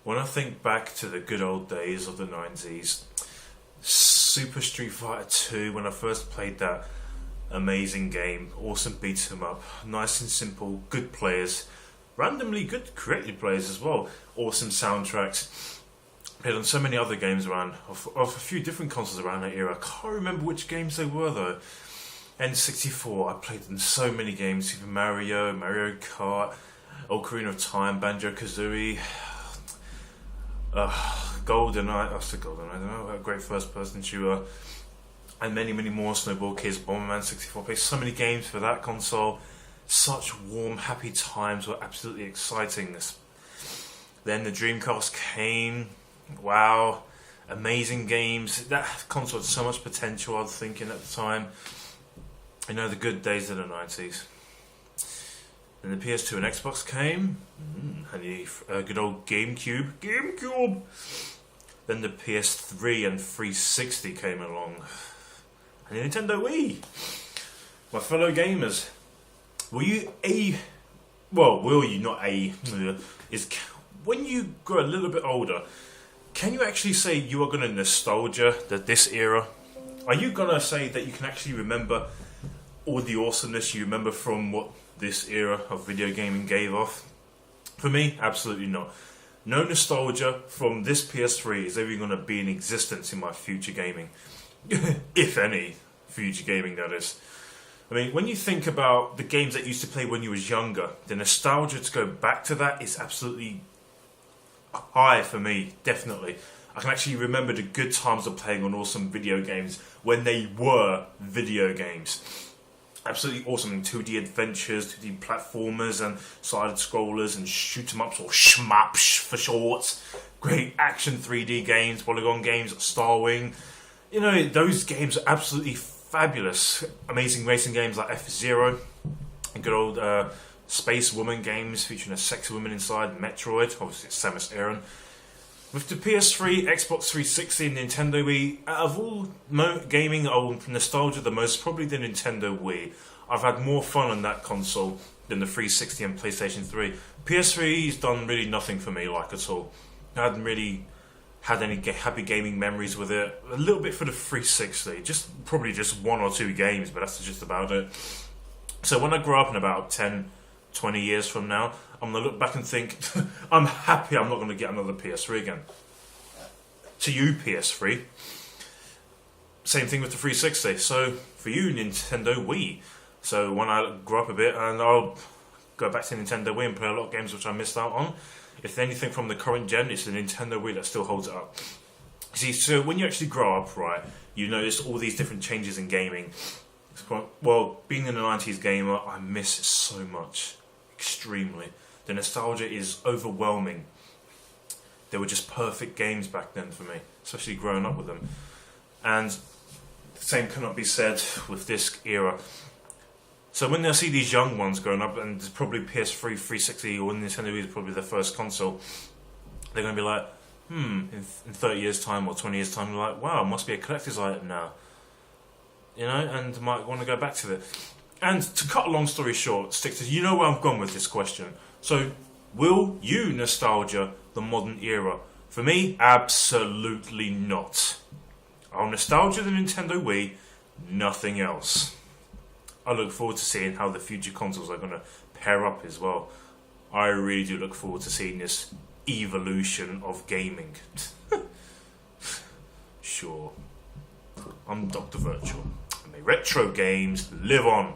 When I think back to the good old days of the 90s, Super Street Fighter 2, when I first played that amazing game, awesome beat 'em up, nice and simple, good players, randomly good creative players as well, awesome soundtracks. Played on so many other games around, of a few different consoles around that era. I can't remember which games they were though. N64, I played in so many games, Super Mario, Mario Kart, Ocarina of Time, Banjo-Kazooie, GoldenEye, I said GoldenEye, I don't know, a great first person shooter, and many more, Snowball Kids, Bomberman 64, played so many games for that console. Such warm, happy times, were absolutely exciting. Then the Dreamcast came, wow, amazing games. That console had so much potential, I was thinking at the time. You know, the good days of the 90s. Then the PS2 and Xbox came, and the good old GameCube. Then the PS3 and 360 came along, and the Nintendo Wii. My fellow gamers, will you not when you grow a little bit older, can you actually say you are going to nostalgia this era? Are you going to say that you can actually remember all the awesomeness you remember from what this era of video gaming gave off? For me, absolutely not. No nostalgia from this PS3 is ever going to be in existence in my future gaming. If any future gaming, that is. I mean, when you think about the games that you used to play when you was younger, the nostalgia to go back to that is absolutely high for me, definitely. I can actually remember the good times of playing on awesome video games when they were video games. Absolutely awesome 2D adventures, 2D platformers and side scrollers and shoot 'em ups, or shmups for short. Great action 3D games, polygon games, Star Wing. You know, those games are absolutely fabulous. Amazing racing games like F-Zero, and good old Space Woman games featuring a sexy woman inside, Metroid, obviously it's Samus Aran. With the PS3, Xbox 360 and Nintendo Wii, out of all gaming nostalgia the most, probably the Nintendo Wii. I've had more fun on that console than the 360 and PlayStation 3. PS3's done really nothing for me, like at all. I hadn't really had any happy gaming memories with it. A little bit for the 360, probably just one or two games, but that's just about it. So when I grow up in about 10, 20 years from now, I'm going to look back and think, I'm happy I'm not going to get another PS3 again. To you, PS3. Same thing with the 360. So, for you, Nintendo Wii. So, when I grow up a bit, and I'll go back to Nintendo Wii and play a lot of games which I missed out on. If anything from the current gen, it's the Nintendo Wii that still holds it up. See, so when you actually grow up, right, you notice all these different changes in gaming. Well, being a 90s gamer, I miss it so much. Extremely. The nostalgia is overwhelming. They were just perfect games back then for me, especially growing up with them. And the same cannot be said with this era. So when I see these young ones growing up, and it's probably PS3, 360 or Nintendo Wii is probably their first console, they're going to be like, in 30 years time or 20 years time, they're like, wow, it must be a collector's item now. You know, and might want to go back to it. And to cut a long story short, you know where I'm going with this question. So, will you nostalgia the modern era? For me, absolutely not. I'll nostalgia the Nintendo Wii, nothing else. I look forward to seeing how the future consoles are going to pair up as well. I really do look forward to seeing this evolution of gaming. Sure. I'm Dr. Virtual. And may retro games live on.